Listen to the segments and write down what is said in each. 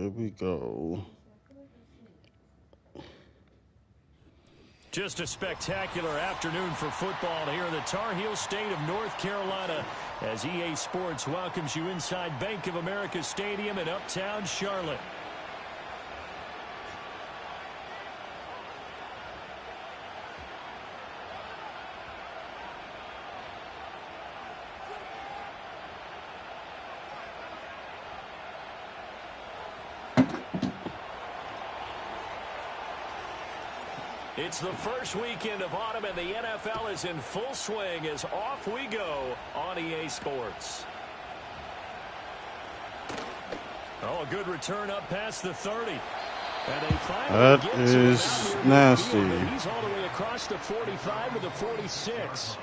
Here we go. Just a spectacular afternoon for football here in the Tar Heel state of North Carolina as EA Sports welcomes you inside Bank of America Stadium in Uptown Charlotte. It's the first weekend of autumn, and the NFL is in full swing as off we go on EA Sports. Oh, a good return up past the 30. And they finally that is nasty. He's all the way across the 45 to the 46.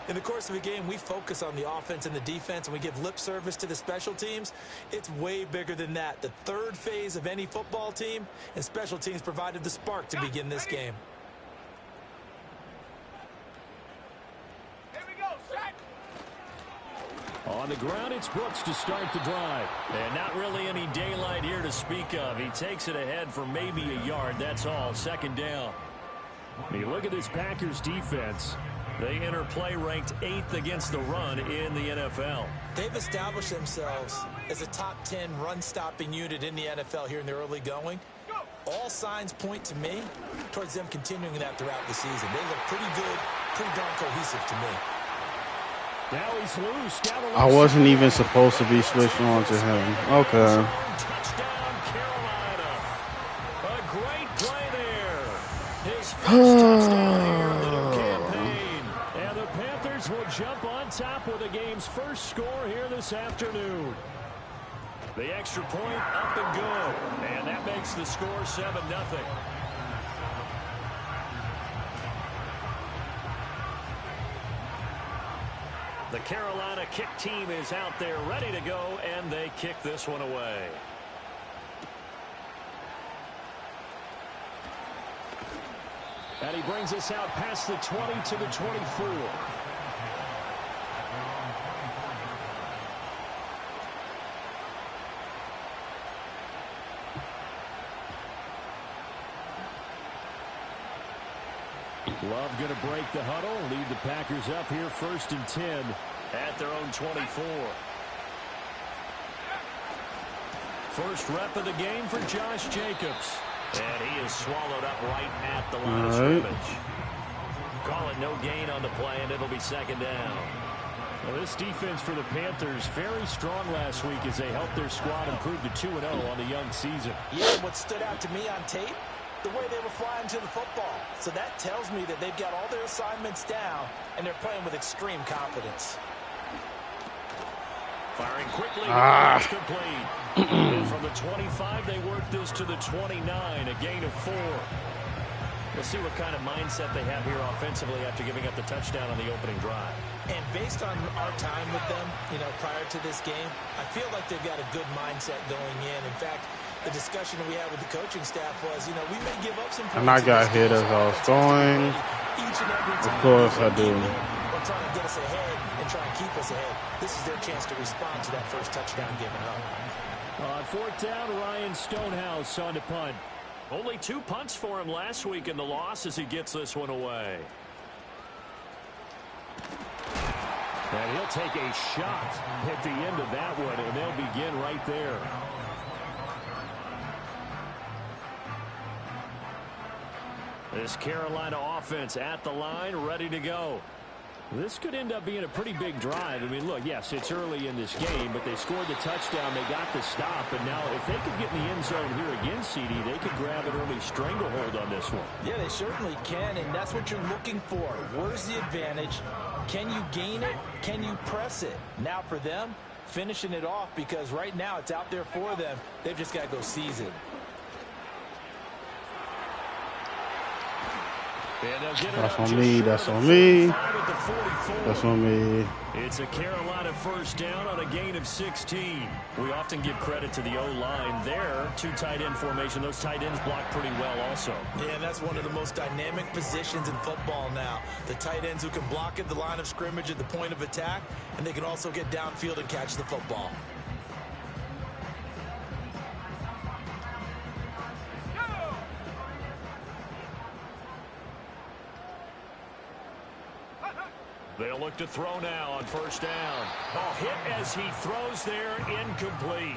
In the course of a game, we focus on the offense and the defense, and we give lip service to the special teams. It's way bigger than that. The third phase of any football team, and special teams provided the spark to begin this game. On the ground, it's Brooks to start the drive. And not really any daylight here to speak of. He takes it ahead for maybe a yard. That's all. Second down. You look at this Packers defense. They enter play ranked 8th against the run in the NFL. They've established themselves as a top 10 run-stopping unit in the NFL here in the early going. All signs point to me towards them continuing that throughout the season. They look pretty good, pretty darn cohesive to me. Now he's loose. I wasn't even supposed to be switched on to him. Okay. Touchdown, Carolina. A great play there. His first touchdown here in the new campaign. And the Panthers will jump on top with the game's first score here this afternoon. The extra point up and good. And that makes the score 7-0. The Carolina kick team is out there ready to go, and they kick this one away. And he brings us out past the 20 to the 24. Love going to break the huddle, lead the Packers up here 1st and 10 at their own 24. First rep of the game for Josh Jacobs. And he is swallowed up right at the line of scrimmage. Call it no gain on the play, and it'll be second down. Well, this defense for the Panthers very strong last week as they helped their squad improve to 2-0 on the young season. Yeah, what stood out to me on tape, the way they were flying to the football. So that tells me that they've got all their assignments down, and they're playing with extreme confidence. Firing quickly, it's complete. And from the 25, they work this to the 29, a gain of 4. We'll see what kind of mindset they have here offensively after giving up the touchdown on the opening drive. And based on our time with them, prior to this game, I feel like they've got a good mindset going in. In fact, the discussion we had with the coaching staff was, we may give up some points. And I got hit as I was going. Each and every time. Of course I do. We're trying to get us ahead and try and keep us ahead. This is their chance to respond to that first touchdown given up. On 4th down, Ryan Stonehouse on to punt. Only 2 punts for him last week in the loss as he gets this one away. And he'll take a shot at the end of that one, and they'll begin right there. This Carolina offense at the line, ready to go. This could end up being a pretty big drive. I mean, look, yes, it's early in this game, but they scored the touchdown. They got the stop. And now if they could get in the end zone here again, CD, they could grab an early stranglehold on this one. Yeah, they certainly can, and that's what you're looking for. Where's the advantage? Can you gain it? Can you press it? Now for them, finishing it off, because right now it's out there for them. They've just got to go seize it. That's on me. That's on me. That's on me. It's a Carolina first down on a gain of 16. We often give credit to the O-line there. 2 tight end formation. Those tight ends block pretty well also. Yeah, that's one of the most dynamic positions in football now. The tight ends who can block at the line of scrimmage at the point of attack, and they can also get downfield and catch the football. They'll look to throw now on first down. Oh, hit as he throws there, incomplete.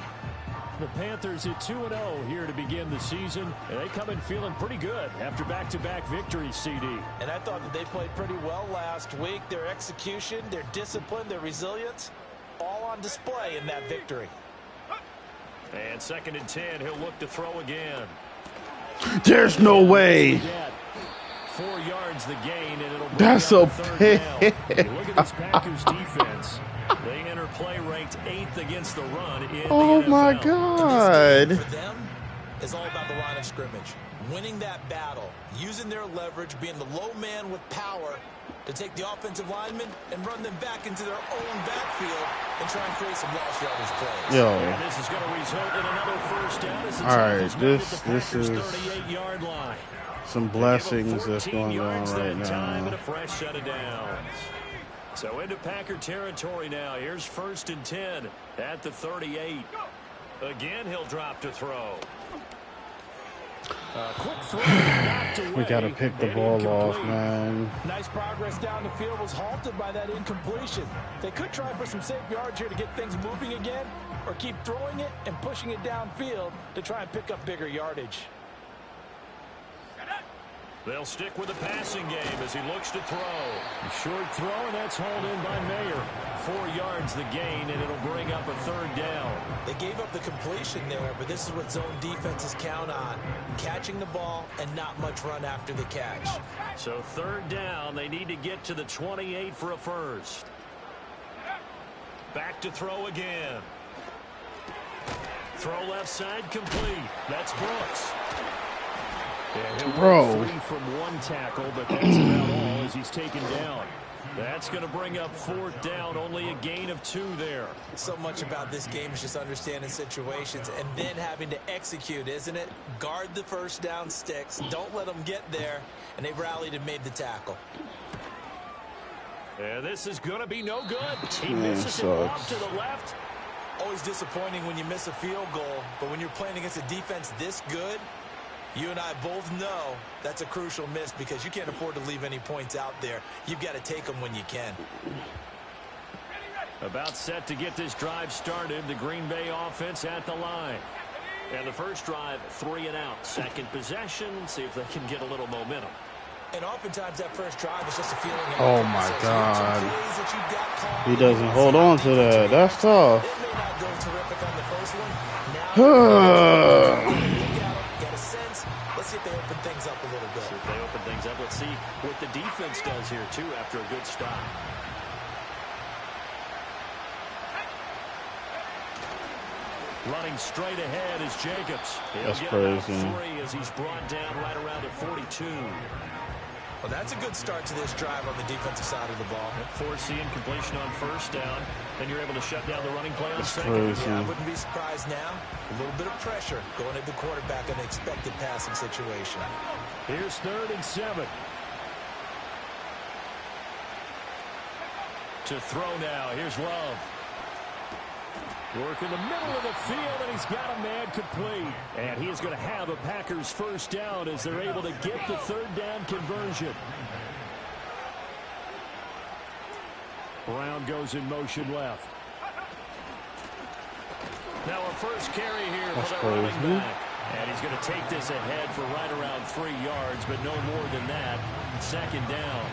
The Panthers at 2-0 here to begin the season, and they come in feeling pretty good after back-to-back victories, CD. And I thought that they played pretty well last week. Their execution, their discipline, their resilience, all on display in that victory. And 2nd and 10, he'll look to throw again. There's no way. 4 yards the gain, and it'll bring That's up a third pick. down. Look at this Packers defense. They enter play ranked 8th against the run in Oh the NFL. my God. For them, is all about the line of scrimmage. Winning that battle, using their leverage, being the low man with power to take the offensive linemen and run them back into their own backfield and try and create some lost yardage plays. Yo. And this is going to result in another first down. As the All right, tackle's made at this the Packers' is 38-yard line. some They give blessings up that's 14 going on yards right that time and now. a fresh set of downs. So into Packer territory now. Here's 1st and 10 at the 38. Again, he'll drop to throw. Quick throw, knocked away. We gotta pick the And ball off, incomplete. man. Nice progress down the field was halted by that incompletion. They could try for some safe yards here to get things moving again, or keep throwing it and pushing it downfield to try and pick up bigger yardage. They'll stick with the passing game as he looks to throw. A short throw, and that's hauled in by Mayer. 4 yards the gain, and it'll bring up a third down. They gave up the completion there, but this is what zone defenses count on. Catching the ball and not much run after the catch. So 3rd down, they need to get to the 28 for a first. Back to throw again. Throw left side complete. That's Brooks. Yeah, he'll Bro. break free from one tackle, but that's about all as he's taken down. That's going to bring up 4th down, only a gain of 2 there. So much about this game is just understanding situations and then having to execute, isn't it? Guard the first down sticks. Don't let them get there. And they rallied and made the tackle. And this is going to be no good. He Man, misses it off sucks. to the left. Always disappointing when you miss a field goal, but when you're playing against a defense this good, you and I both know that's a crucial miss because you can't afford to leave any points out there. You've got to take them when you can. About set to get this drive started. The Green Bay offense at the line. And the first drive, 3 and out. Second possession, see if they can get a little momentum. And oftentimes that first drive is just a feeling. Oh my God. He doesn't hold on to that. That's tough. It may not go terrific on the first one. Now, get a sense. Let's see if they open things up a little bit. See if they open things up. Let's see what the defense does here, too, after a good stop. Running straight ahead is Jacobs. He'll That's get crazy. about 3 as he's brought down right around the 42. Well, that's a good start to this drive on the defensive side of the ball. Forcing completion on first down. Then you're able to shut down the running play on second. Crazy. Yeah, I wouldn't be surprised now. A little bit of pressure going at the quarterback in an expected passing situation. Here's 3rd and 7. To throw now. Here's Love. Work in the middle of the field, and he's got a man complete. And he is going to have a Packers first down as they're able to get the 3rd down conversion. Brown goes in motion left. Now a first carry here That's for the running crazy. back. And he's going to take this ahead for right around 3 yards, but no more than that. 2nd down.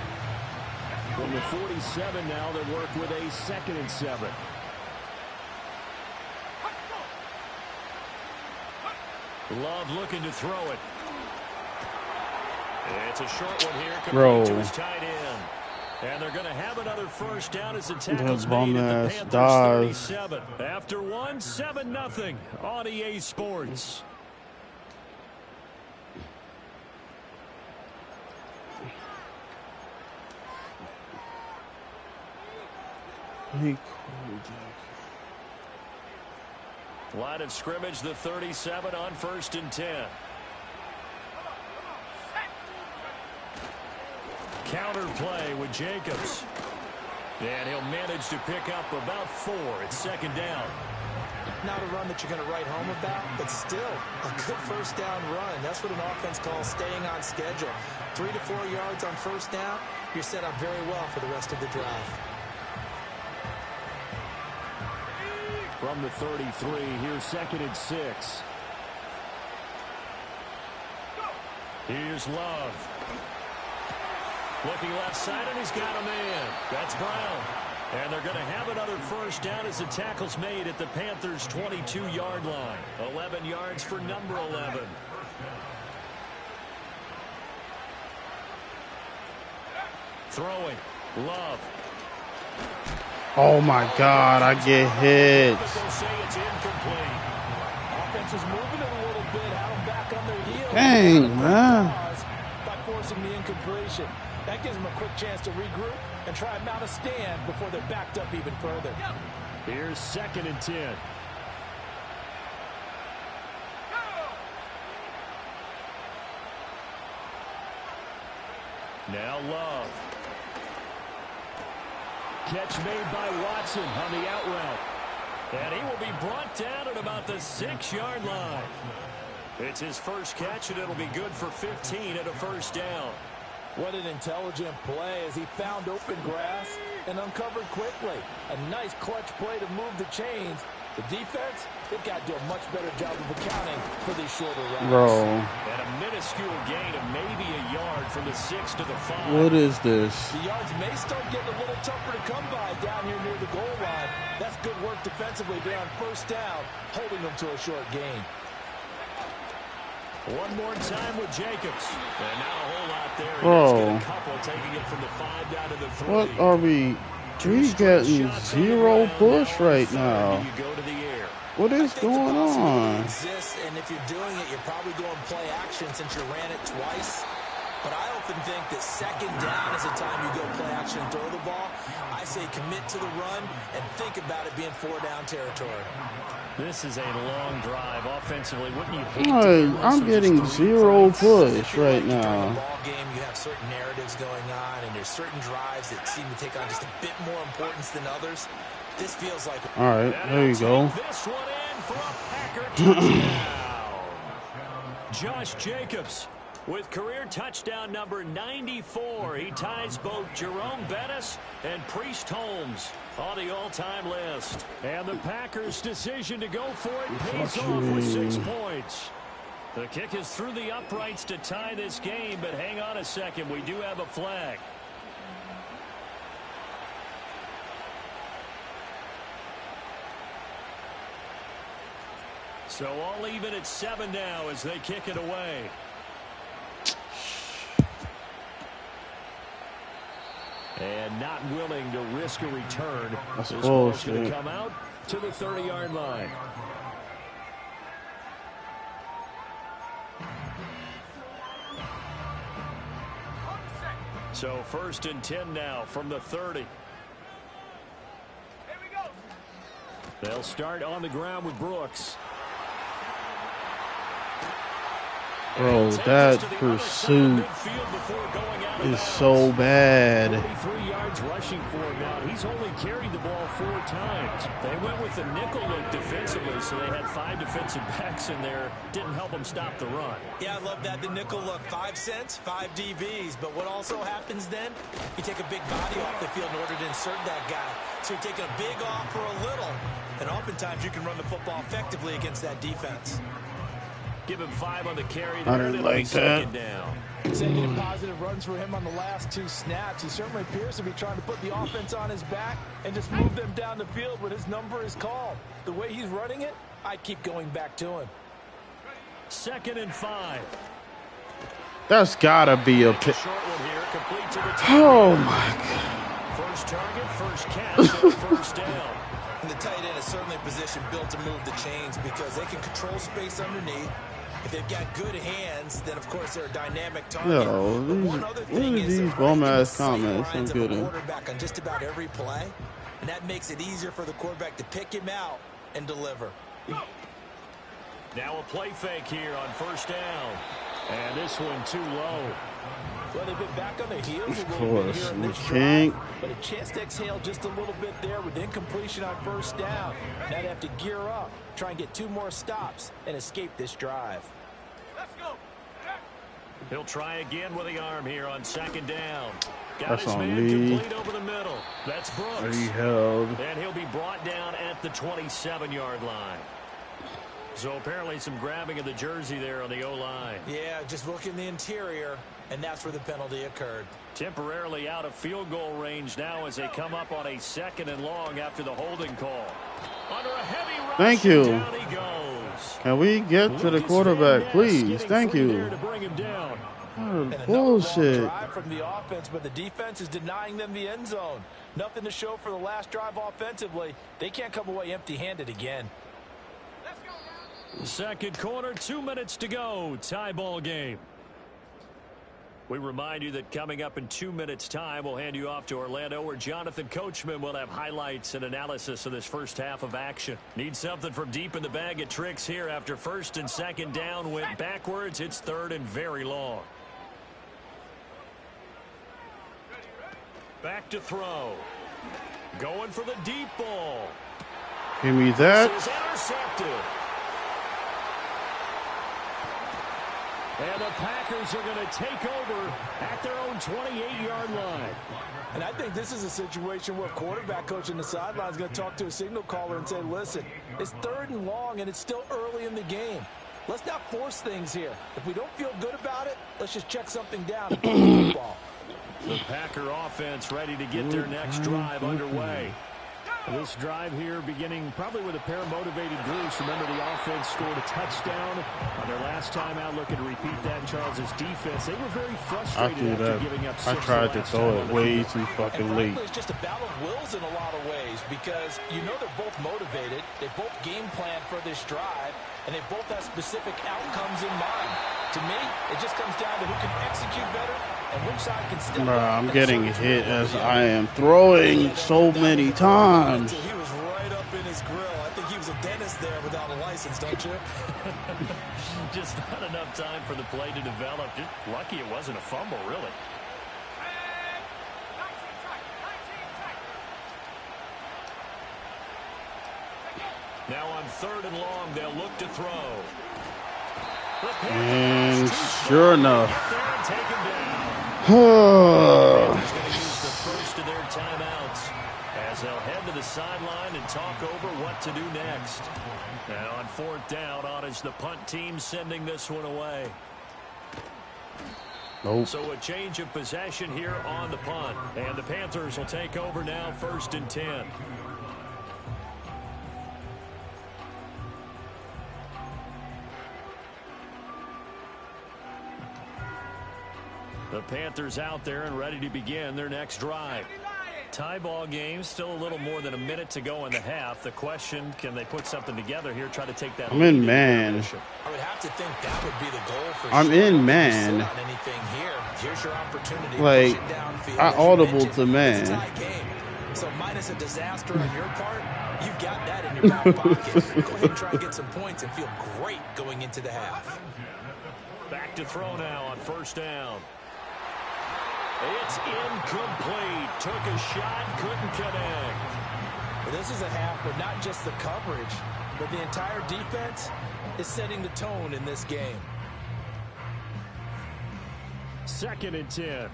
From the 47 now, they work with a 2nd and 7. Love looking to throw it. It's a short one here. Bro. To his tight end. And they're going to have another first down as the tackle's That made at the bum-ass Panthers dies. 37. After one, 7-0 on EA Sports. Line of scrimmage, the 37 on 1st and 10. Counter play with Jacobs. And he'll manage to pick up about 4 at 2nd down. Not a run that you're going to write home about, but still a good first down run. That's what an offense calls staying on schedule. 3 to 4 yards on first down, you're set up very well for the rest of the drive. From the 33, here's 2nd and 6. Here's Love. Looking left side, and he's got a man. That's Brown. And they're going to have another first down as the tackle's made at the Panthers' 22-yard line. 11 yards for number 11. Throwing. Love. Oh, my God. I get hit. They'll say it's incomplete. Offense is moving it a little bit. Had them back on their heels. Dang, man. By forcing the incompletion. That gives them a quick chance to regroup and try and mount a stand before they're backed up even further. Here's 2nd and 10. Now Love. Catch made by Watson on the out route. And he will be brought down at about the 6-yard line. It's his first catch, and it'll be good for 15 at a first down. What an intelligent play as he found open grass and uncovered quickly. A nice clutch play to move the chains. The defense, they've got to do a much better job of accounting for these shorter routes. Bro. And a minuscule gain of maybe a yard from the 6 to the 5. What is this? The yards may start getting a little tougher to come by down here near the goal line. That's good work defensively there on first down, holding them to a short gain. One more time with Jacobs. And not a whole lot there. Bro. A couple taking it from the 5 down to the 3. What are we? We getting zero push right now. What is going on? Exists, and if you're doing it, you're probably going play action since you ran it twice. But I often think that 2nd down is the time you go play action and throw the ball. I say commit to the run and think about it being 4-down territory. This is a long drive offensively. Wouldn't you hate to I'm getting zero push right now. Ball game, you have certain narratives going on, and there's certain drives that seem to take on just a bit more importance than others. This feels like. All right, there you go. This one in for a Packer touchdown. Josh Jacobs with career touchdown number 94. He ties both Jerome Bettis and Priest Holmes on the all-time list. And the Packers' decision to go for it pays off with 6 points. The kick is through the uprights to tie this game, but hang on a second. We do have a flag. So all even at 7 now as they kick it away. And not willing to risk a return. That's this bullshit. going to come out to the 30-yard line. So 1st and 10 now from the 30. They'll start on the ground with Brooks. Bro, that pursuit is so bad. 43 yards rushing for him now. He's only carried the ball 4 times. They went with the nickel look defensively, so they had 5 defensive backs in there. Didn't help them stop the run. Yeah, I love that. The nickel look, 5 cents, 5 DBs. But what also happens then, you take a big body off the field in order to insert that guy. So you're taking a big off for a little. And oftentimes you can run the football effectively against that defense. Give him 5 on the carry. I didn't like that. Down. Taking positive runs for him on the last 2 snaps. He certainly appears to be trying to put the offense on his back and just move them down the field when his number is called. The way he's running it, I keep going back to him. 2nd and 5. That's gotta be a pick. Short one here, complete to the Oh my God. First target, first catch, and first down. And the tight end is certainly a position built to move the chains because they can control space underneath. If they've got good hands, then of course they're a dynamic target. Yo, what are these bum-ass comments I'm getting? Quarterback on just about every play, and that makes it easier for the quarterback to pick him out and deliver. Now a play fake here on first down. And this one too low. Well, they've been back on their heels a Of little bit here course, in we this can't. drive, but a chance to exhale just a little bit there with incompletion on first down. Now they have to gear up, try and get 2 more stops, and escape this drive. Let's go. He'll try again with the arm here on 2nd down. Got That's his on man me. complete over the middle. That's Brooks. Are you held? And he'll be brought down at the 27-yard line. So apparently some grabbing of the jersey there on the O-line. Yeah, just look in the interior, and that's where the penalty occurred. Temporarily out of field goal range now as they come up on a 2nd and long after the holding call. Under a heavy rush, Thank you. down he goes. Can we get to the quarterback, please? Thank you. To bring him down. And Bullshit. drive from the offense, but the defense is denying them the end zone. Nothing to show for the last drive offensively. They can't come away empty-handed again. Second quarter, 2 minutes to go. Tie ball game. We remind you that coming up in 2 minutes' time, we'll hand you off to Orlando, where Jonathan Coachman will have highlights and analysis of this first half of action. Need something from deep in the bag of tricks here after 1st and 2nd down went backwards. It's 3rd and very long. Back to throw. Going for the deep ball. Give me that. This is intercepted. And the Packers are going to take over at their own 28-yard line. And I think this is a situation where quarterback coach in the sideline is going to talk to a signal caller and say, listen, it's 3rd and long and it's still early in the game. Let's not force things here. If we don't feel good about it, let's just check something down and play the football. The Packer offense ready to get their next drive underway. This drive here beginning probably with a pair of motivated groups. Remember, the offense scored a touchdown on their last time out, looking to repeat that. Charles's defense, they were very frustrated after giving up 6. I tried to throw it way too fucking late. It's just a battle of wills in a lot of ways because you know they're both motivated. They both game plan for this drive, and they both have specific outcomes in mind. To me, it just comes down to who can execute better and which side can step up. I'm getting hit as I am throwing so many times. He was right up in his grill. I think he was a dentist there without a license, don't you? Just not enough time for the play to develop. Just lucky it wasn't a fumble, really. Now on 3rd and long, they'll look to throw. And sure enough. He's going to use the first of their timeouts as they'll head to the sideline and talk over what to do next. Now on 4th down, on is the punt team sending this one away. Nope. So a change of possession here on the punt. And the Panthers will take over now, 1st and 10. The Panthers out there and ready to begin their next drive. Tie ball game, still a little more than a minute to go in the half. The question, can they put something together here, try to take that I'm in man. I would have to think that would be the goal for I'm sure. in man. Anything here. Here's your opportunity. Like, Push it downfield. I As you audible mentioned, to man. it's a tie game. So minus a disaster on your part, you've got that in your back pocket. Go ahead and try and get some points and feel great going into the half. Back to throw now on 1st down. It's incomplete. Took a shot, couldn't connect. Well, this is a half where not just the coverage, but the entire defense is setting the tone in this game. 2nd and 10.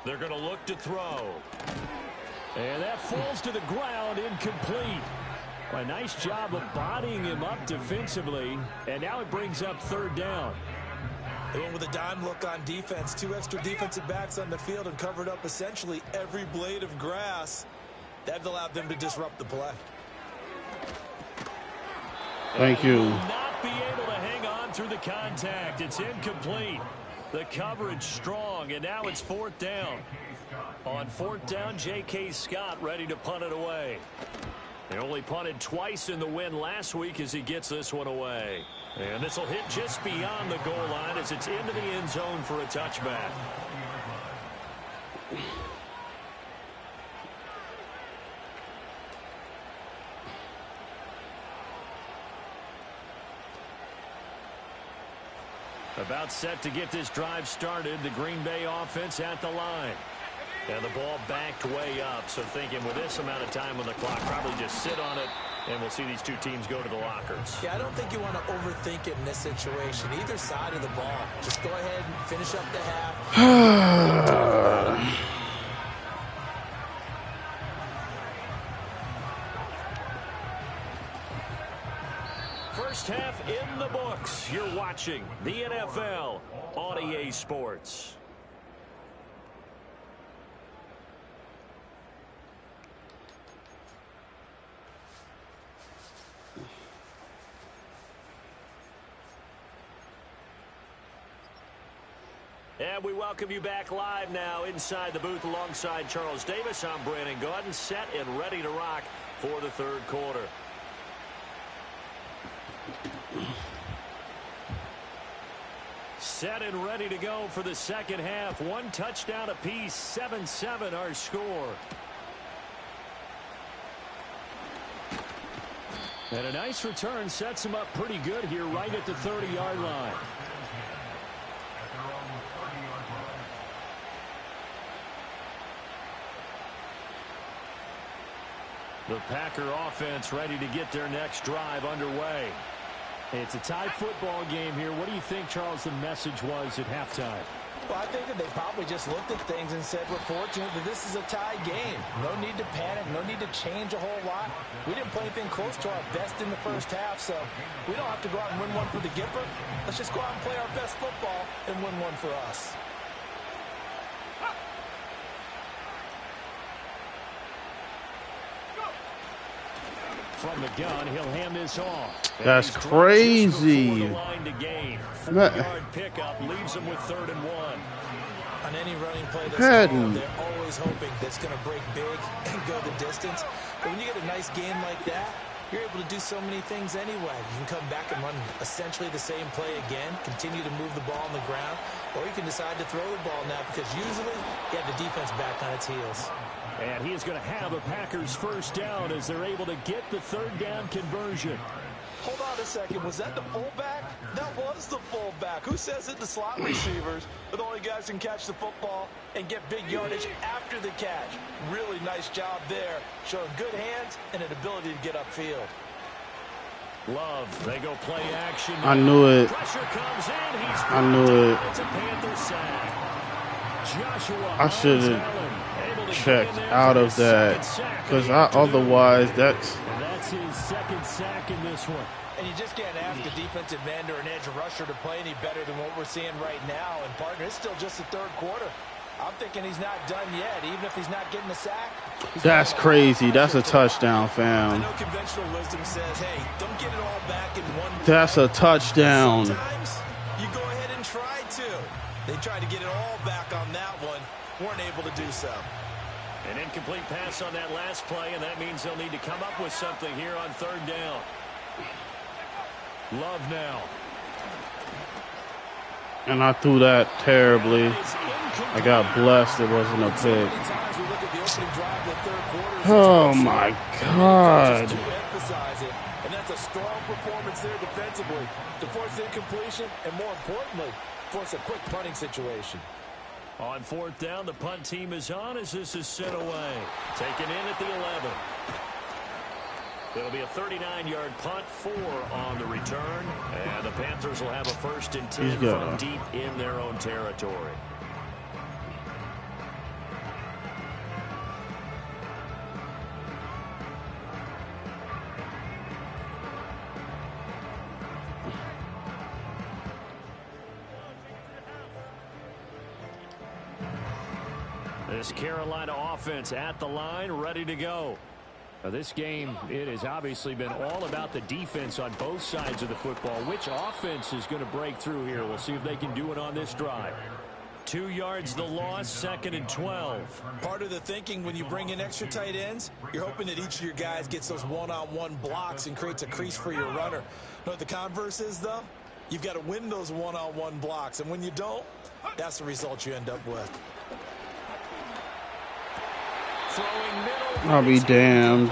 They're going to look to throw. And that falls to the ground, incomplete. A nice job of bodying him up defensively. And now it brings up 3rd down. They went with a dime look on defense. 2 extra defensive backs on the field and covered up essentially every blade of grass. That allowed them to disrupt the play. Thank you. Will not be able to hang on through the contact. It's incomplete. The coverage strong, and now it's 4th down. On 4th down, J.K. Scott ready to punt it away. They only punted twice in the win last week as he gets this one away. And this will hit just beyond the goal line as it's into the end zone for a touchback. About set to get this drive started. The Green Bay offense at the line. And the ball backed way up. So thinking with this amount of time on the clock, probably just sit on it. And we'll see these two teams go to the lockers. Yeah, I don't think you want to overthink it in this situation. Either side of the ball. Just go ahead and finish up the half. First half in the books. You're watching the NFL on EA Sports. And we welcome you back live now inside the booth alongside Charles Davis. I'm Brandon Gaudin, set and ready to rock for the third quarter. Set and ready to go for the second half. One touchdown apiece, 7-7 our score. And a nice return sets him up pretty good here right at the 30-yard line. The Packer offense ready to get their next drive underway. It's a tie football game here. What do you think, Charles, the message was at halftime? Well, I think that they probably just looked at things and said, we're fortunate that this is a tie game. No need to panic. No need to change a whole lot. We didn't play anything close to our best in the first half, so we don't have to go out and win one for the Gipper. Let's just go out and play our best football and win one for us. From the gun, he'll hand this off. That's crazy. 4-yard pickup leaves him with 3rd and 1. On any running play that's called, they're always hoping that's going to break big and go the distance. But when you get a nice game like that, you're able to do so many things anyway. You can come back and run essentially the same play again, continue to move the ball on the ground, or you can decide to throw the ball now because usually you have the defense back on its heels. And he is going to have a Packers first down as they're able to get the 3rd down conversion. Hold on a second. Was that the fullback? That was the fullback. Who says it? The slot receivers are the only guys who can catch the football and get big yardage after the catch. Really nice job there, showing good hands and an ability to get upfield. Love, they go play action. I knew it. Pressure comes in. I knew it. It's a Panther sack. Joshua I should have checked out of that because otherwise that's his 2nd sack in this one. And you just can't ask a defensive end or an edge rusher to play any better than what we're seeing right now. And partner, it's still just the 3rd quarter. I'm thinking he's not done yet, even if he's not getting a sack. That's crazy. That's a touchdown, fam. I know conventional wisdom says, hey, don't get it all back in one play. That's a touchdown. Sometimes you go ahead and try to. They tried to get it all back on that one. Weren't able to do so. An incomplete pass on that last play, and that means they'll need to come up with something here on 3rd down. Love now. And I threw that terribly. I got blessed it wasn't a pick. Oh, my God. And that's a strong performance there defensively to force incompletion and, more importantly, force a quick punting situation. On 4th down, the punt team is on as this is sent away. Taken in at the 11. It'll be a 39-yard punt, 4 on the return. And the Panthers will have a 1st and 10 from deep in their own territory. This Carolina offense at the line, ready to go. Now this game, it has obviously been all about the defense on both sides of the football. Which offense is going to break through here? We'll see if they can do it on this drive. 2 yards the loss, 2nd and 12. Part of the thinking when you bring in extra tight ends, you're hoping that each of your guys gets those one-on-one blocks and creates a crease for your runner. You know what the converse is, though? You've got to win those one-on-one blocks, and when you don't, that's the result you end up with. I'll be damned.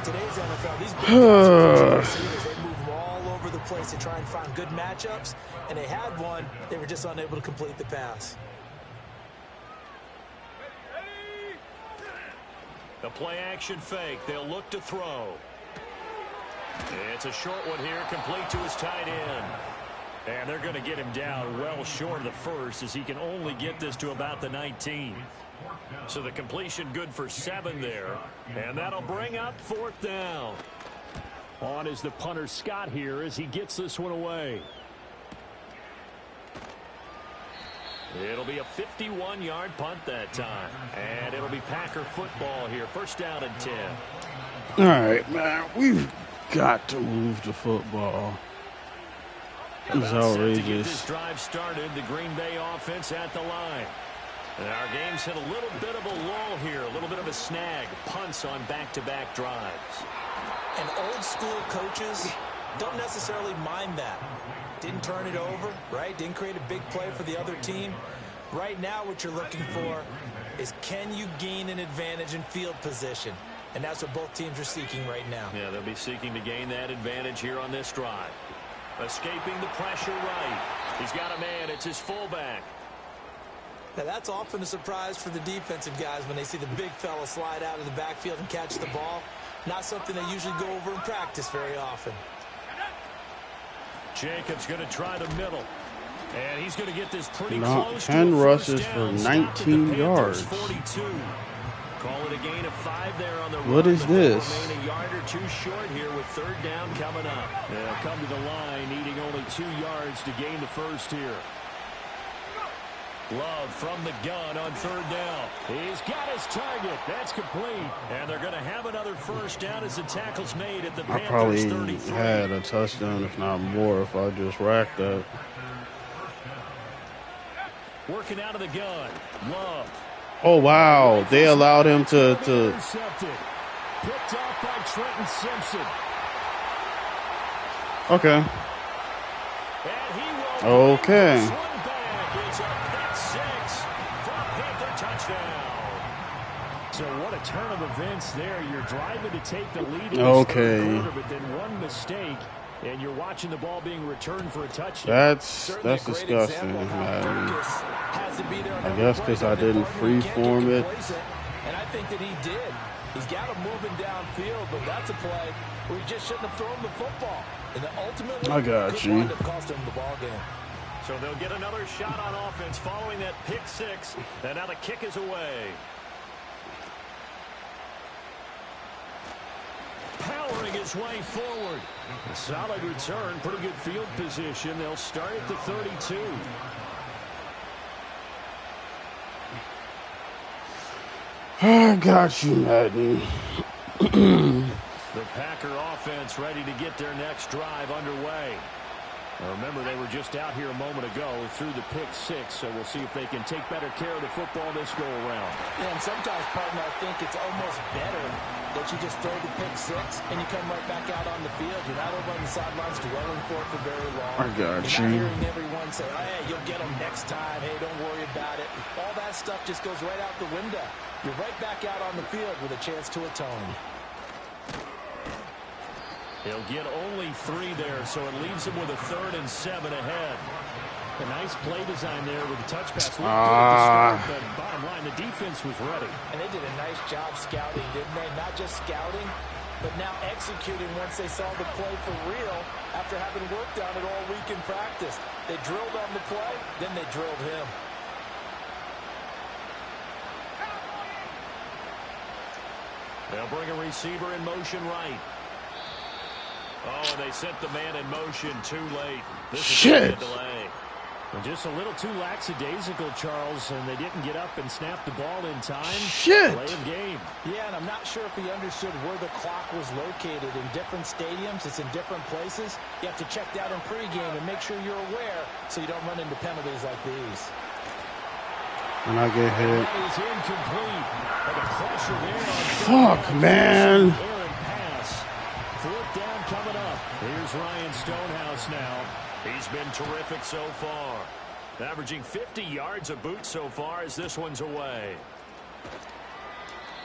Today's NFL, these big receivers, they move all over the place to try and find good matchups, and they had one. They were just unable to complete the pass. The play action fake. They'll look to throw. It's a short one here, complete to his tight end. And they're going to get him down well short of the first, as he can only get this to about the 19. So the completion good for 7 there. And that'll bring up 4th down. On is the punter Scott here as he gets this one away. It'll be a 51-yard punt that time. And it'll be Packer football here. 1st down and 10. All right, man. We've got to move the football. This is outrageous. To get this drive started, the Green Bay offense at the line. And our game's hit a little bit of a lull here. A little bit of a snag. Punts on back-to-back drives. And old-school coaches don't necessarily mind that. Didn't turn it over, right? Didn't create a big play for the other team. Right now what you're looking for is, can you gain an advantage in field position? And that's what both teams are seeking right now. Yeah, they'll be seeking to gain that advantage here on this drive. Escaping the pressure right. He's got a man. It's his fullback. Now that's often a surprise for the defensive guys when they see the big fella slide out of the backfield and catch the ball. Not something they usually go over in practice very often. Jacobs going to try the middle. And he's going to get this pretty close. 10 rushes for 19 yards. 42. Call it a gain of 5 there on the run. What is this? Remain a yard or 2 short here with 3rd down coming up. They'll come to the line needing only 2 yards to gain the first here. Love from the gun on 3rd down. He's got his target. That's complete. And they're going to have another 1st down as the tackle's made at the Panthers' probably 33. had a touchdown, if not more, if I just racked up. Working out of the gun. Love. Oh, wow. They allowed him to intercepted. Picked off by Trenton Simpson. Okay. And he will okay. It's a pick 6 for a Panther touchdown. So what a turn of events there. You're driving to take the lead in this third quarter, but then one mistake, and you're watching the ball being returned for a touchdown. That's disgusting, man. I guess because I didn't freeform it. And I think that he did. He's got him moving downfield, but that's a play where he just shouldn't have thrown the football. And ultimately, I got you. Could cost him the ball game. So they'll get another shot on offense following that pick 6. And now the kick is away. Powering his way forward. A solid return, pretty good field position. They'll start at the 32. I got you, Madden. The Packer offense ready to get their next drive underway. Now remember, they were just out here a moment ago through the pick 6, so we'll see if they can take better care of the football this go-around. Yeah, and sometimes, partner, I think it's almost better that you just throw the pick 6 and you come right back out on the field. You're not over on the sidelines dwelling for it for very long. I got You're not hearing everyone say, oh, hey, you'll get them next time. Hey, don't worry about it. All that stuff just goes right out the window. You're right back out on the field with a chance to atone. He'll get only 3 there, so it leaves him with a 3rd and 7 ahead. A nice play design there with the touch pass. Looked good at the start, but bottom line, the defense was ready. And they did a nice job scouting, didn't they? Not just scouting, but now executing once they saw the play for real after having worked on it all week in practice. They drilled on the play, then they drilled him. They'll bring a receiver in motion right. Oh, and they sent the man in motion too late. This is a delay. And just a little too lackadaisical, Charles, and they didn't get up and snap the ball in time. Play of game. Yeah, and I'm not sure if he understood where the clock was located. In different stadiums, it's in different places. You have to check that in pregame and make sure you're aware so you don't run into penalties like these. And I get hit. That is incomplete. And the pressure there on fuck, man. Pass. 4th down coming up. Here's Ryan Stonehouse now. He's been terrific so far. Averaging 50 yards a boot so far as this one's away.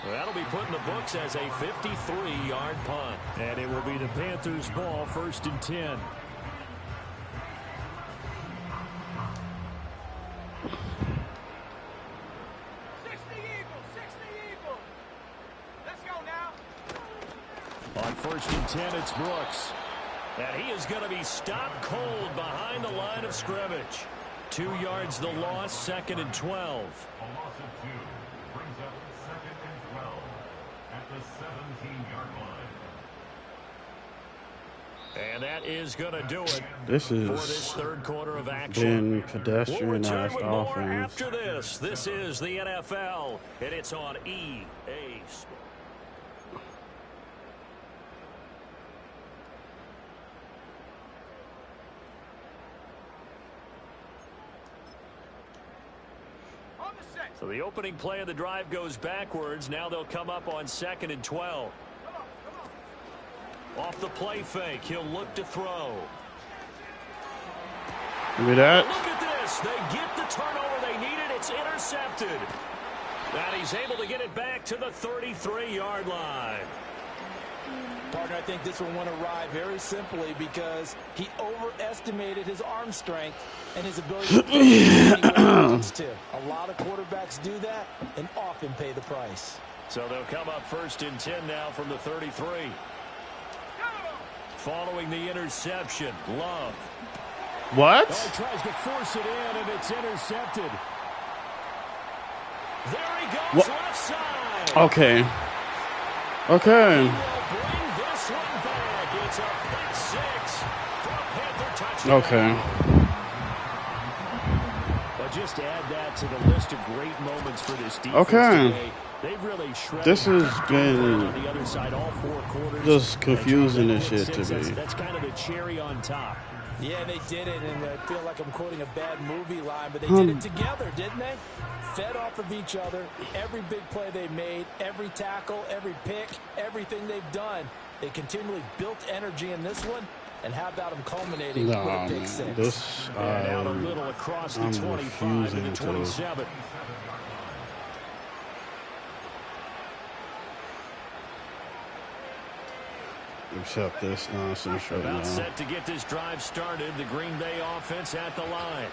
That'll be put in the books as a 53-yard punt. And it will be the Panthers' ball, 1st and 10. first and 10, it's Brooks. And he is going to be stopped cold behind the line of scrimmage. 2 yards the loss, 2nd and 12. A loss of 2 brings up 2nd and 12 at the 17-yard line. And that is going to do it. This is for this third quarter of action. been pedestrian ass offense. After this is the NFL, and it's on EA Sports. So the opening play of the drive goes backwards. Now they'll come up on 2nd and 12. Off the play fake, he'll look to throw. Look at that. Look at this. They get the turnover they needed. It's intercepted. And he's able to get it back to the 33-yard line. Partner, I think this will want to ride very simply because he overestimated his arm strength and his ability to anywhere he wants to. A lot of quarterbacks do that and often pay the price. So they'll come up 1st and 10 now from the 33. Following the interception, Love. What? He tries to force it in, and it's intercepted. There he goes, left side. Okay. Okay. He will bring this one back. It's a pick six for a Panther touchdown. Okay. But just add that to the list of great moments for this defense today. They've really shredded. This has been on the other side, all 4 quarters. just confusing as shit to me. That's kind of the cherry on top. Yeah, they did it, and I feel like I'm quoting a bad movie line, but they did it together, didn't they? Fed off of each other, every big play they made, every tackle, every pick, everything they've done. They continually built energy in this one, and how about them culminating with a pick six? This, and out a little across the 25 to the 27. Accept this nonsense right now. About set to get this drive started, the Green Bay offense at the line.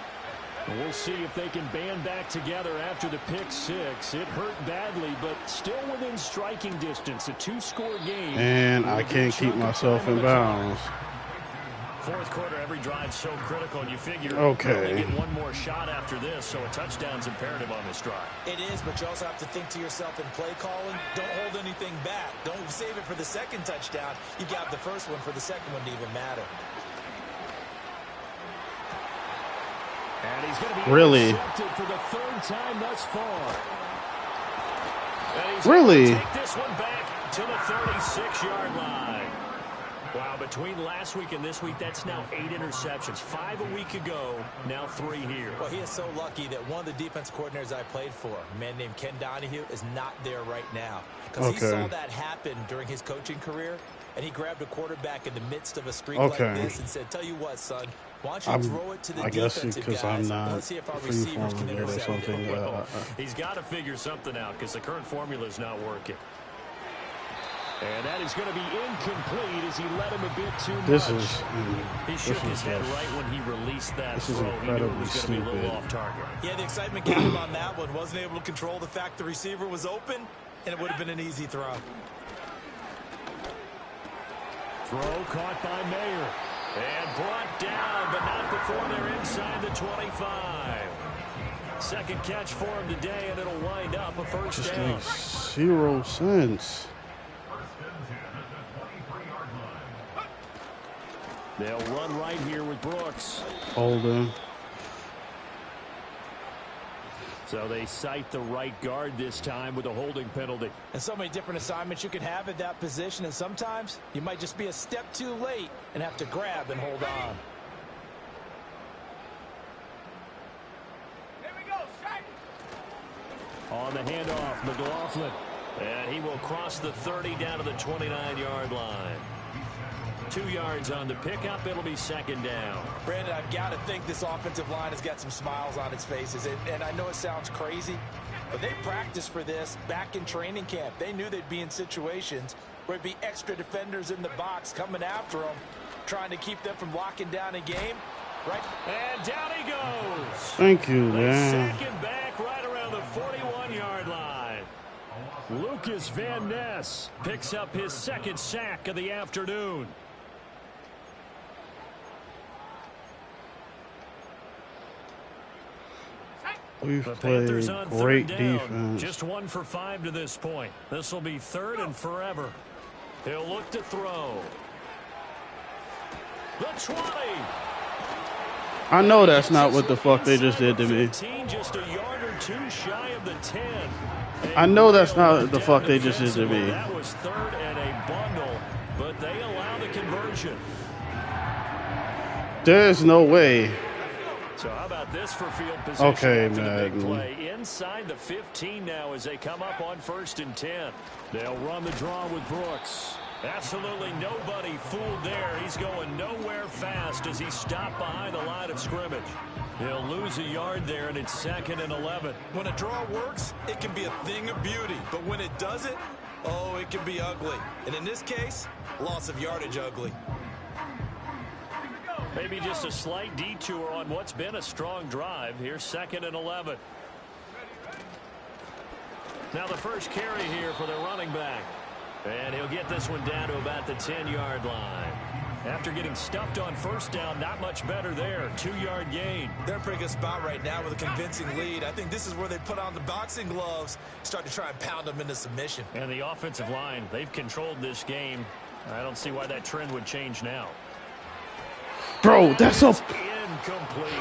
We'll see if they can band back together after the pick six. It hurt badly, but still within striking distance. A 2-score game. And I can't keep myself in bounds. Fourth quarter, every drive so critical, and you figure okay. you only get one more shot after this, so a touchdown's imperative on this drive. It is, but you also have to think to yourself in play calling, don't hold anything back. Don't save it for the second touchdown. You got the first one for the second one to even matter. And he's going to be really intercepted for the 3rd time thus far. And he's really going to take this one back to the 36-yard line. Wow, between last week and this week, that's now 8 interceptions. 5 a week ago, now 3 here. Well, he is so lucky that one of the defense coordinators I played for, a man named Ken Donahue, is not there right now. Because he saw that happen during his coaching career, and he grabbed a quarterback in the midst of a streak like this and said, tell you what, son, why don't you throw it to the defensive guys? I'm not let's see if our receivers can intercept it. He's got to figure something out because the current formula is not working. And that is going to be incomplete as he let him a bit too much. He shook his head right when he released that throw. He knew it was going to be a little off target. Yeah, the excitement got him on that one. Wasn't able to control the fact the receiver was open, and it would have been an easy throw. Throw caught by Mayer. And brought down, but not before they're inside the 25. Second catch for him today, and it'll wind up a first down. Makes 0 sense. They'll run right here with Brooks. Holding. So they cite the right guard this time with a holding penalty. And so many different assignments you can have at that position, and sometimes you might just be a step too late and have to grab and hold on. Here we go, strike. On the handoff, McLaughlin. And he will cross the 30 down to the 29-yard line. 2 yards on the pickup. It'll be second down. Brandon, I've got to think this offensive line has got some smiles on its faces. And I know it sounds crazy, but they practiced for this back in training camp. They knew they'd be in situations where it'd be extra defenders in the box coming after them, trying to keep them from locking down a game. Right? And down he goes. Thank you, man. Second back right around the 41-yard line. Lucas It's Van Ness. Picks up his second sack of the afternoon. We've The played Panthers on great third down. defense. Just 1 for 5 to this point. This will be third and forever. He'll look to throw. The 20. I know that's not what the fuck they just did to me. 15, just a yard or two shy of the 10. I know that's not what the fuck they just did to me. That was third and a bundle, but they allow the conversion. There's no way. So how about this for field position? Okay, after the big Madden. play inside the 15 now as they come up on 1st and 10. They'll run the draw with Brooks. Absolutely nobody fooled there. He's going nowhere fast as he stopped behind the line of scrimmage. He'll lose a yard there, and it's 2nd and 11. When a draw works, it can be a thing of beauty. But when it doesn't, oh, it can be ugly. And in this case, loss of yardage ugly. Maybe just a slight detour on what's been a strong drive. Here's 2nd and 11. Now the first carry here for the running back. And he'll get this one down to about the 10-yard line. After getting stuffed on 1st down, not much better there. 2-yard gain. They're in a pretty good spot right now with a convincing lead. I think this is where they put on the boxing gloves, start to try and pound them into submission. And the offensive line, they've controlled this game. I don't see why that trend would change now. Bro, that's a... Incomplete.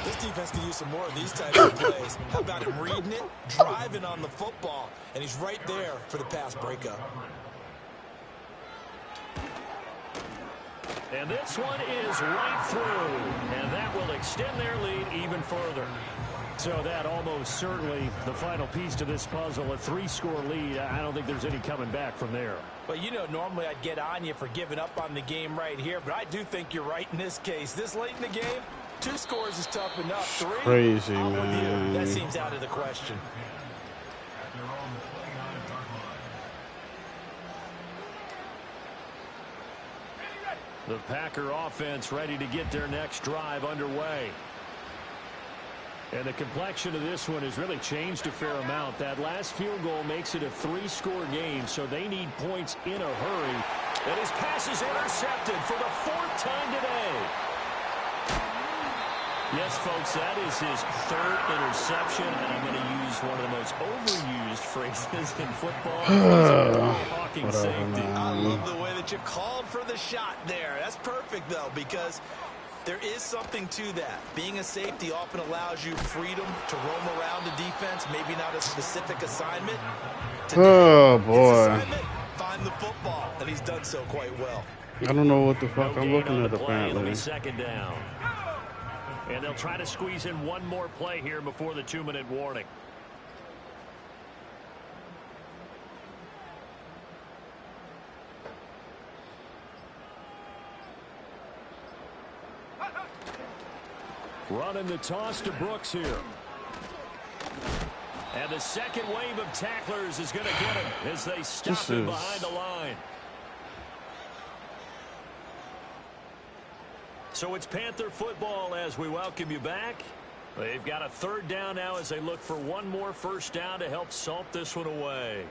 This defense could use some more of these types of plays. How about him reading it, driving on the football, and he's right there for the pass breakup. And this one is right through, and that will extend their lead even further. So that almost certainly the final piece to this puzzle, a 3-score lead. I don't think there's any coming back from there. Well, you know, normally I'd get on you for giving up on the game right here, but I do think you're right in this case. This late in the game, 2 scores is tough enough. 3, Crazy, I'm with man. you. That seems out of the question. The Packer offense ready to get their next drive underway. And the complexion of this one has really changed a fair amount. That last field goal makes it a 3-score game, so they need points in a hurry. And his pass is intercepted for the 4th time today. Yes, folks, that is his 3rd interception, and I'm going to use one of the most overused phrases in football. Hawking safety. I love the way that you called for the shot there. That's perfect, though, because there is something to that. Being a safety often allows you freedom to roam around the defense, maybe not a specific assignment. Today, Oh, boy. his assignment, find the football, and he's done so quite well. I don't know what the fuck No I'm gain looking on at the play. It'll be apparently. 2nd down. And they'll try to squeeze in one more play here before the 2-minute warning. Running the toss to Brooks here. And the second wave of tacklers is going to get him as they stop him behind the line. So it's Panther football as we welcome you back. They've got a 3rd down now as they look for one more 1st down to help salt this one away.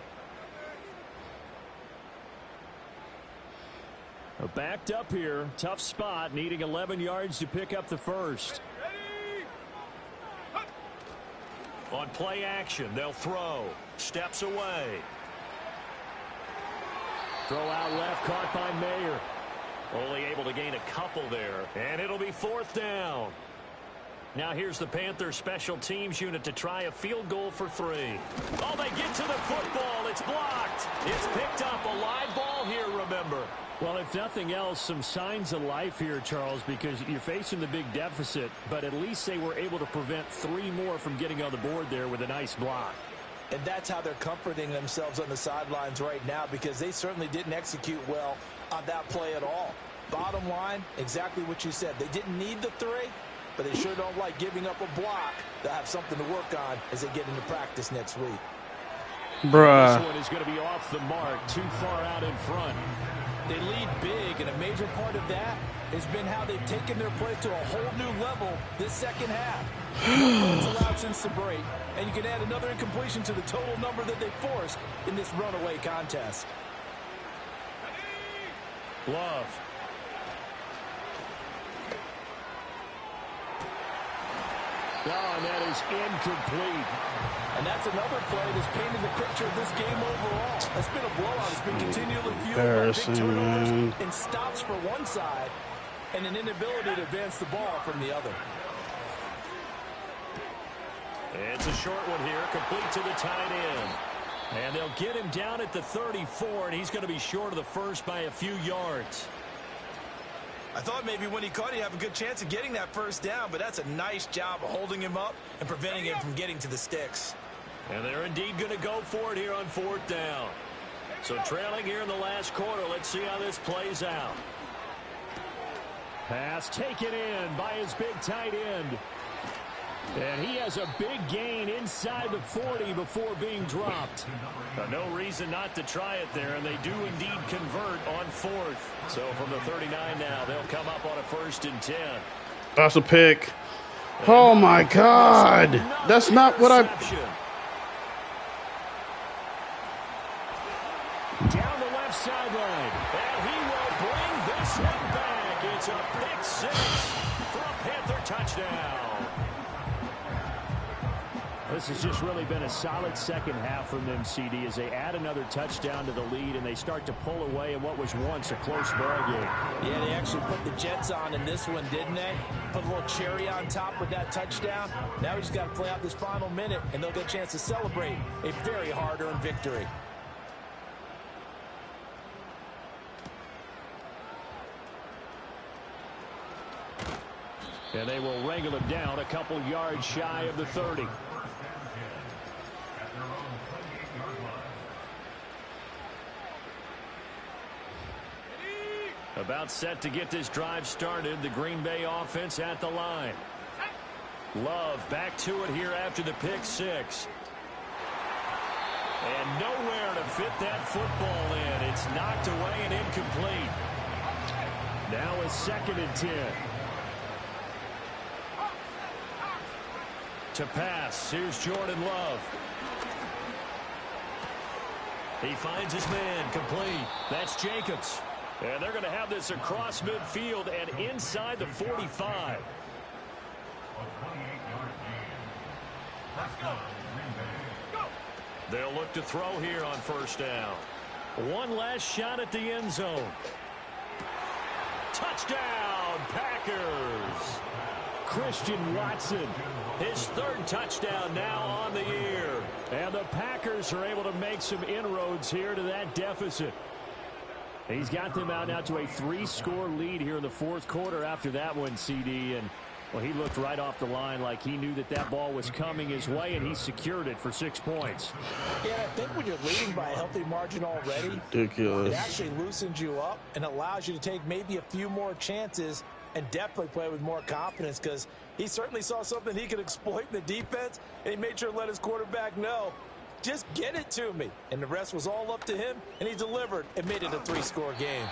Backed up here, tough spot, needing 11 yards to pick up the 1st. On play action, they'll throw. Steps away. Throw out left, caught by Mayer. Only able to gain a couple there. And it'll be 4th down. Now here's the Panthers special teams unit to try a field goal for 3. Oh, they get to the football. It's blocked. It's picked up. A live ball here, remember. Well, if nothing else, some signs of life here, Charles, because you're facing the big deficit, but at least they were able to prevent 3 more from getting on the board there with a nice block. And that's how they're comforting themselves on the sidelines right now, because they certainly didn't execute well on that play at all. Bottom line, exactly what you said. They didn't need the 3, but they sure don't like giving up a block. They'll have something to work on as they get into practice next week. Bruh. This one is going to be off the mark, too far out in front. They lead big, and a major part of that has been how they've taken their play to a whole new level this second half. No points allowed since the break, and you can add another incompletion to the total number that they forced in this runaway contest. Love. Oh, and that is incomplete. And that's another play that's painted the picture of this game overall. It's been a blowout. It's been continually fueled by big turnovers and stops for one side and an inability to advance the ball from the other. It's a short one here, complete to the tight end. And they'll get him down at the 34, and he's going to be short of the first by a few yards. I thought maybe when he caught it, he'd have a good chance of getting that first down, but that's a nice job of holding him up and preventing him from getting to the sticks. And they're indeed going to go for it here on 4th down. So trailing here in the last quarter, let's see how this plays out. Pass taken in by his big tight end. And he has a big gain inside the 40 before being dropped. No reason not to try it there, and they do indeed convert on 4th. So from the 39 now, they'll come up on a 1st and 10. That's a pick. Oh, my God. That's not what I... Down the left sideline, and he will bring this one back. It's a pick 6 for a Panther touchdown. This has just really been a solid second half from them, CD, as they add another touchdown to the lead and they start to pull away in what was once a close ball game. Yeah, they actually put the Jets on in this one, didn't they? Put a little cherry on top with that touchdown. Now we just got to play out this final minute, and they'll get a chance to celebrate a very hard-earned victory. And they will wrangle him down a couple yards shy of the 30. About set to get this drive started. The Green Bay offense at the line. Love back to it here after the pick 6. And nowhere to fit that football in. It's knocked away and incomplete. Now a 2nd and 10. To pass, here's Jordan Love. He finds his man, complete. That's Jacobs. And they're going to have this across midfield and inside the 45. They'll look to throw here on 1st down. One last shot at the end zone. Touchdown, Packers. Christian Watson, his 3rd touchdown now on the year. And the Packers are able to make some inroads here to that deficit. He's got them out now to a 3-score lead here in the 4th quarter after that one, CD. And, well, he looked right off the line like he knew that that ball was coming his way, and he secured it for 6 points. Yeah, I think when you're leading by a healthy margin already, Ridiculous. it actually loosens you up and allows you to take maybe a few more chances and definitely play with more confidence, because he certainly saw something he could exploit in the defense, and he made sure to let his quarterback know, just get it to me. And the rest was all up to him, and he delivered and made it a 3-score game.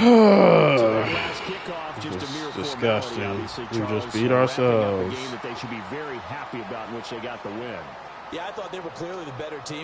Last kickoff, just a mere disgusting. We just beat ourselves. A game that they should be very happy about, in which they got the win. Yeah, I thought they were clearly the better team.